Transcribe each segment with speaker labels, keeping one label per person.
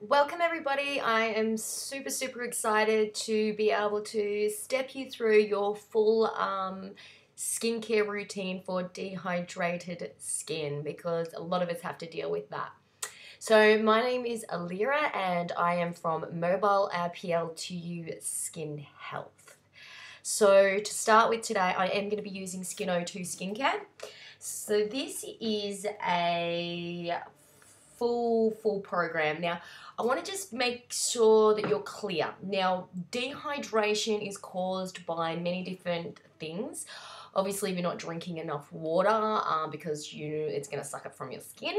Speaker 1: Welcome everybody. I am super excited to be able to step you through your full skincare routine for dehydrated skin, because a lot of us have to deal with that. So my name is Alira and I am from Mobile RPL2U Skin Health. So to start with today, I am going to be using Skin02 skincare. So this is a full program. Now, I want to just make sure that you're clear. Now, dehydration is caused by many different things. Obviously, if you're not drinking enough water, because it's going to suck up from your skin,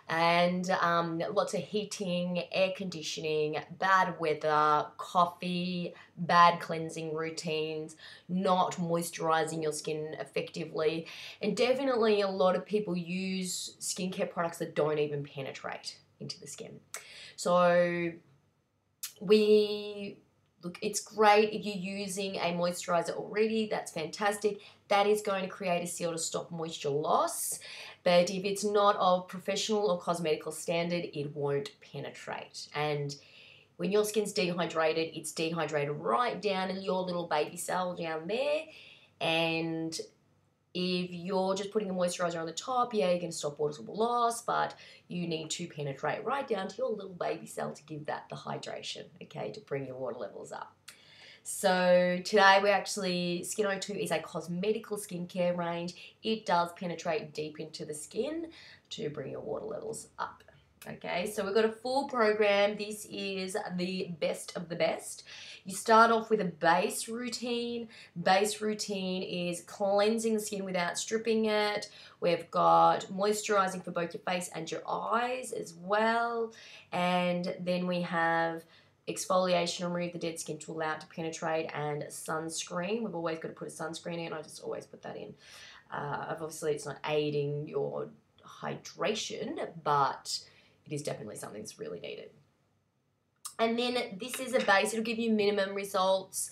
Speaker 1: and lots of heating, air conditioning, bad weather, coffee, bad cleansing routines, not moisturizing your skin effectively, and definitely a lot of people use skincare products that don't even penetrate into the skin. So look, it's great if you're using a moisturizer already, that's fantastic. That is going to create a seal to stop moisture loss. But if it's not of professional or cosmetical standard, it won't penetrate. And when your skin's dehydrated, it's dehydrated right down in your little baby cell down there. And if you're just putting a moisturizer on the top, yeah, you're going to stop water loss, but you need to penetrate right down to your little baby cell to give that the hydration, okay, to bring your water levels up. So today Skin02 is a cosmetical skincare range. It does penetrate deep into the skin to bring your water levels up. Okay, so we've got a full program. This is the best of the best. You start off with a base routine. Base routine is cleansing the skin without stripping it. We've got moisturizing for both your face and your eyes as well. And then we have exfoliation, remove the dead skin to allow it to penetrate, and sunscreen. We've always got to put a sunscreen in. I just always put that in. Obviously, it's not aiding your hydration, but it is definitely something that's really needed. And then this is a base. It'll give you minimum results,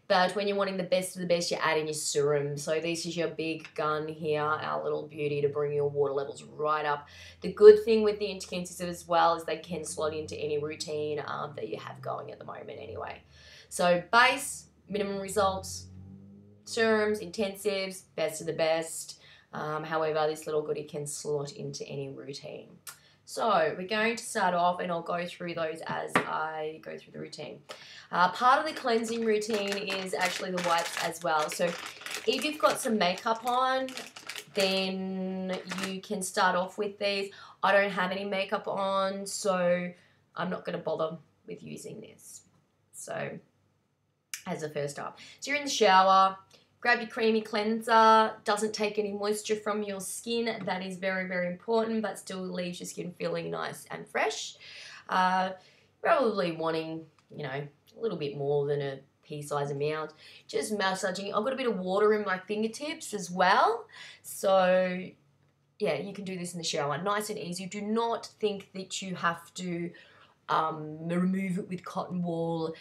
Speaker 1: but when you're wanting the best of the best, you add in your serum. So this is your big gun here, our little beauty, to bring your water levels right up. The good thing with the intensives as well is they can slot into any routine that you have going at the moment anyway. So base, minimum results, serums, intensives, best of the best. However, this little goodie can slot into any routine. So we're going to start off, and I'll go through those as I go through the routine. Part of the cleansing routine is actually the wipes as well. So if you've got some makeup on, then you can start off with these. I don't have any makeup on, so I'm not going to bother with using this. So as a first up. So you're in the shower. Grab your creamy cleanser, doesn't take any moisture from your skin. That is very important, but still leaves your skin feeling nice and fresh. Probably wanting, a little bit more than a pea-sized amount. Just massaging. I've got a bit of water in my fingertips as well. So, yeah, you can do this in the shower. Nice and easy. Do not think that you have to remove it with cotton wool.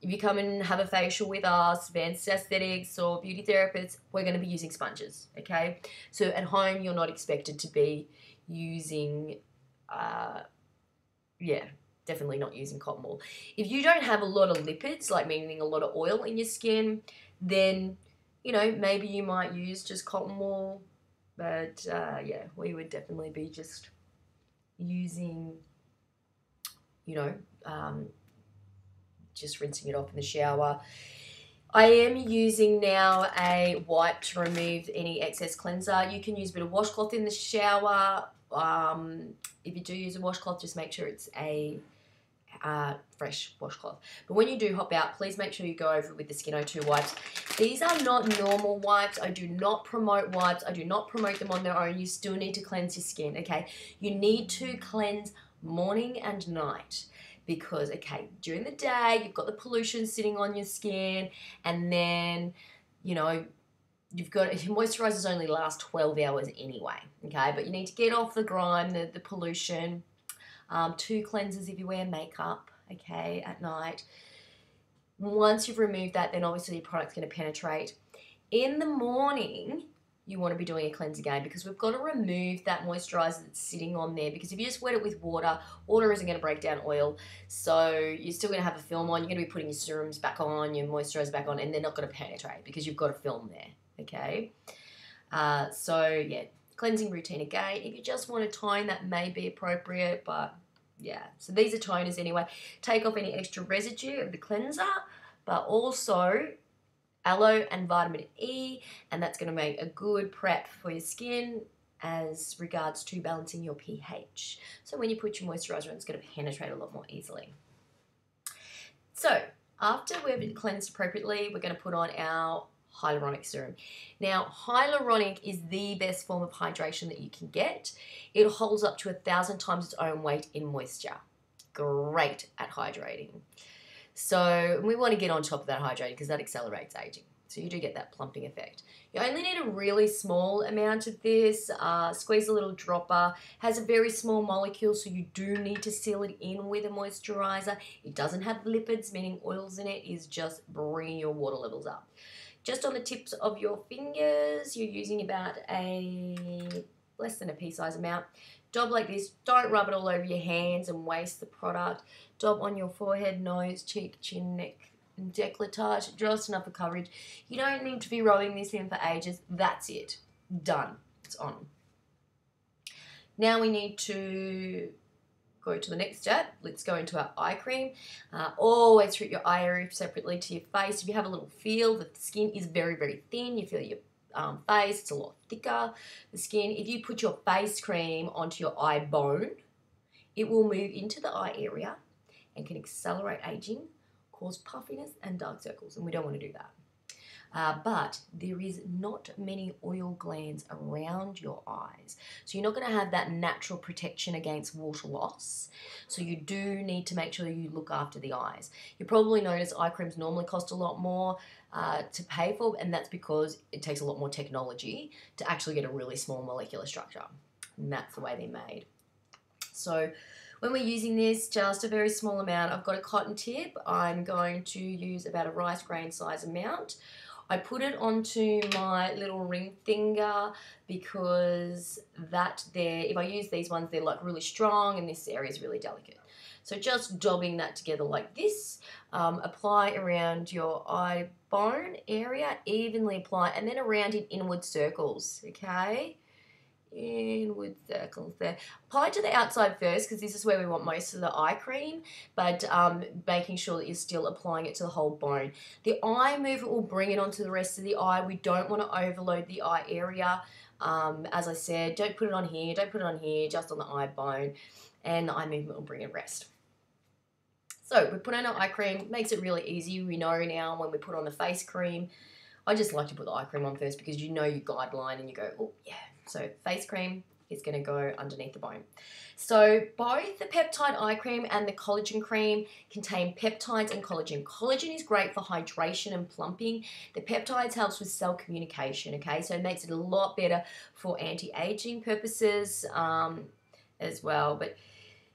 Speaker 1: If you come and have a facial with us, advanced aesthetics or beauty therapists, we're going to be using sponges, okay? So at home, you're not expected to be using, definitely not using cotton wool. If you don't have a lot of lipids, like meaning a lot of oil in your skin, then, maybe you might use just cotton wool. But, we would definitely be just using, just rinsing it off in the shower. I am using now a wipe to remove any excess cleanser. You can use a bit of washcloth in the shower. If you do use a washcloth, just make sure it's a fresh washcloth. But when you do hop out, please make sure you go over with the Skin02 wipes. These are not normal wipes. I do not promote wipes. I do not promote them on their own. You still need to cleanse your skin, okay? You need to cleanse morning and night. Because, okay, during the day, you've got the pollution sitting on your skin, and then, you've got, your moisturizers only last 12 hours anyway, okay? But you need to get off the grime, the pollution. 2 cleansers if you wear makeup, okay, at night. Once you've removed that, then obviously your product's going to penetrate. In the morning, you want to be doing a cleanse again, because we've got to remove that moisturizer that's sitting on there, because if you just wet it with water, water isn't going to break down oil, so you're still going to have a film on. You're going to be putting your serums back on, your moisturizer back on, and they're not going to penetrate because you've got a film there, okay? So yeah, cleansing routine again. If you just want to tone, that may be appropriate, but yeah. So these are toners anyway. Take off any extra residue of the cleanser, but also aloe and vitamin E, and that's going to make a good prep for your skin as regards to balancing your pH. So when you put your moisturizer on, it's going to penetrate a lot more easily. So after we've cleansed appropriately, we're going to put on our hyaluronic serum. Now, hyaluronic is the best form of hydration that you can get. It holds up to 1,000 times its own weight in moisture. Great at hydrating. So we want to get on top of that hydrating because that accelerates aging. So you do get that plumping effect. You only need a really small amount of this. Squeeze a little dropper. Has a very small molecule, so you do need to seal it in with a moisturizer. It doesn't have lipids, meaning oils in it. Is just bringing your water levels up. Just on the tips of your fingers, you're using about less than a pea-size amount. Dab like this. Don't rub it all over your hands and waste the product. Dab on your forehead, nose, cheek, chin, neck, and décolletage. Just enough for coverage. You don't need to be rubbing this in for ages. That's it. Done. It's on. Now we need to go to the next step. Let's go into our eye cream. Always treat your eye area separately to your face. If you have a little feel that the skin is very, very thin, you feel your face, it's a lot thicker, the skin. If you put your face cream onto your eye bone, it will move into the eye area and can accelerate aging, cause puffiness and dark circles, and we don't want to do that. But there is not many oil glands around your eyes. So you're not going to have that natural protection against water loss. So you do need to make sure you look after the eyes. You probably notice eye creams normally cost a lot more to pay for, and that's because it takes a lot more technology to actually get a really small molecular structure. And that's the way they're made. So when we're using this, just a very small amount. I've got a cotton tip. I'm going to use about a rice grain size amount. I put it onto my little ring finger because that there, if I use these ones, they're like really strong and this area is really delicate. So just dabbing that together like this, apply around your eye bone area, evenly apply, and then around in inward circles, okay? Inward circles there. Apply to the outside first because this is where we want most of the eye cream, but making sure that you're still applying it to the whole bone. The eye movement will bring it onto the rest of the eye. We don't want to overload the eye area. As I said, don't put it on here, don't put it on here, just on the eye bone, and the eye movement will bring it rest. So we put on our eye cream, makes it really easy. We know now when we put on the face cream, I just like to put the eye cream on first because you know your guideline and you go, oh yeah. So face cream is going to go underneath the bone. So both the peptide eye cream and the collagen cream contain peptides and collagen. Collagen is great for hydration and plumping. The peptides helps with cell communication, okay? So it makes it a lot better for anti-aging purposes as well. But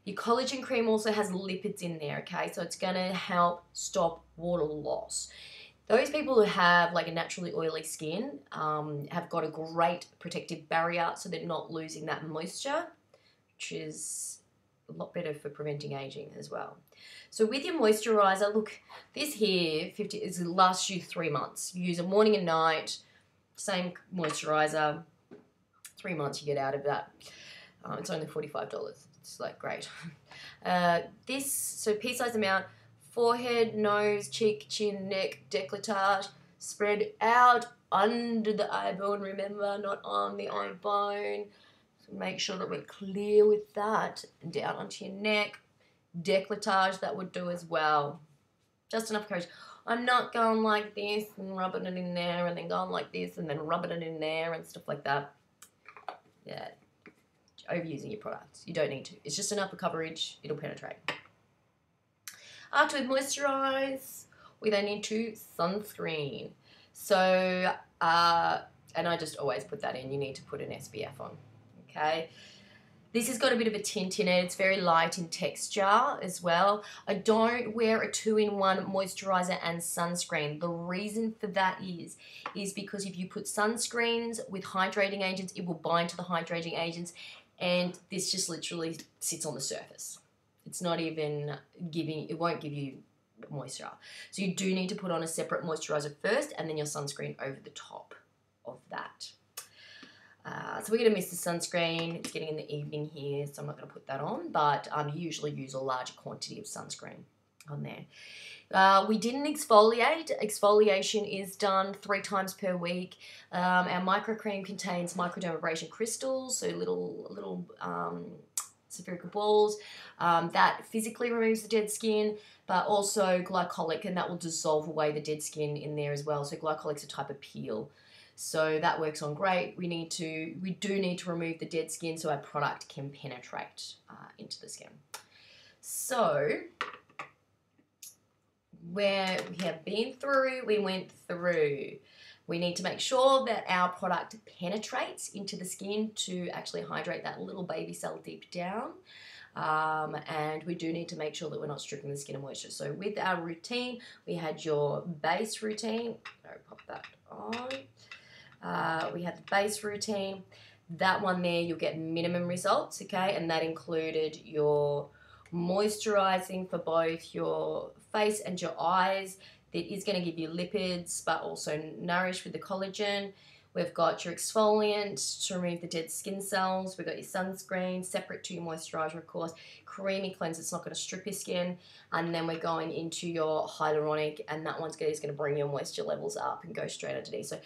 Speaker 1: your collagen cream also has lipids in there, okay? So it's going to help stop water loss. Those people who have like a naturally oily skin have got a great protective barrier so they're not losing that moisture, which is a lot better for preventing aging as well. So with your moisturizer, look, this here is lasts you 3 months. You use it morning and night, same moisturizer, 3 months you get out of that. It's only $45. It's like great. So pea-size amount. Forehead, nose, cheek, chin, neck, décolletage, spread out under the eye bone, remember, not on the eye bone. So make sure that we're clear with that. And down onto your neck, décolletage, that would do as well. Just enough courage. I'm not going like this and rubbing it in there and then going like this and then rubbing it in there and stuff like that. Yeah, overusing your products. You don't need to. It's just enough for coverage. It'll penetrate. After we moisturize, we then need to sunscreen. So, and I just always put that in. You need to put an SPF on, okay? This has got a bit of a tint in it. It's very light in texture as well. I don't wear a 2-in-1 moisturizer and sunscreen. The reason for that is because if you put sunscreens with hydrating agents, it will bind to the hydrating agents, and this just literally sits on the surface. It's not even giving, it won't give you moisture. So you do need to put on a separate moisturizer first and then your sunscreen over the top of that. So we're going to miss the sunscreen. It's getting in the evening here, so I'm not going to put that on, but you usually use a larger quantity of sunscreen on there. We didn't exfoliate. Exfoliation is done 3 times per week. Our micro cream contains microdermabrasion crystals, so little spherical balls. That physically removes the dead skin, but also glycolic, and that will dissolve away the dead skin in there as well. So glycolic's a type of peel. So that works on great. We do need to remove the dead skin so our product can penetrate into the skin. So where we have been through, we went through. We need to make sure that our product penetrates into the skin to actually hydrate that little baby cell deep down. And we do need to make sure that we're not stripping the skin of moisture. So with our routine, we had your base routine. I'll pop that on. We had the base routine. That one there, you'll get minimum results, okay? And that included your moisturizing for both your face and your eyes. That is going to give you lipids, but also nourish with the collagen. We've got your exfoliant to remove the dead skin cells. We've got your sunscreen, separate to your moisturizer, of course. Creamy cleanse, it's not going to strip your skin. And then we're going into your hyaluronic, and that one's is going to bring your moisture levels up and go straight underneath. So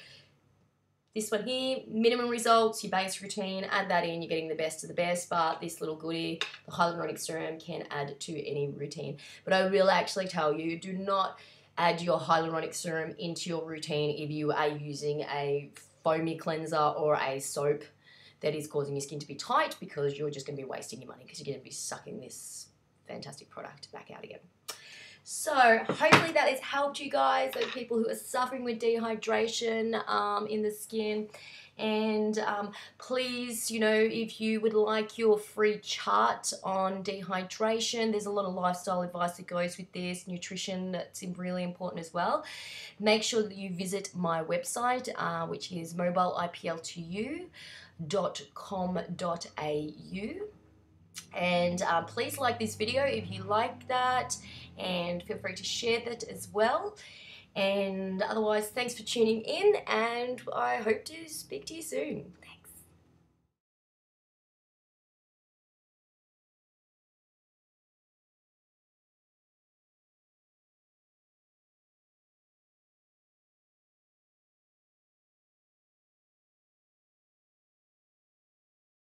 Speaker 1: this one here, minimum results, your base routine, add that in, you're getting the best of the best, but this little goodie, the hyaluronic serum, can add to any routine. But I will actually tell you, do not add your hyaluronic serum into your routine if you are using a foamy cleanser or a soap that is causing your skin to be tight, because you're just going to be wasting your money because you're going to be sucking this fantastic product back out again. So hopefully that has helped you guys, those people who are suffering with dehydration in the skin. And please, you know, if you would like your free chart on dehydration, there's a lot of lifestyle advice that goes with this, nutrition that's really important as well. Make sure that you visit my website, which is mobileipl2u.com.au. And please like this video if you like that, and feel free to share that as well. And otherwise, thanks for tuning in, and I hope to speak to you soon. Thanks.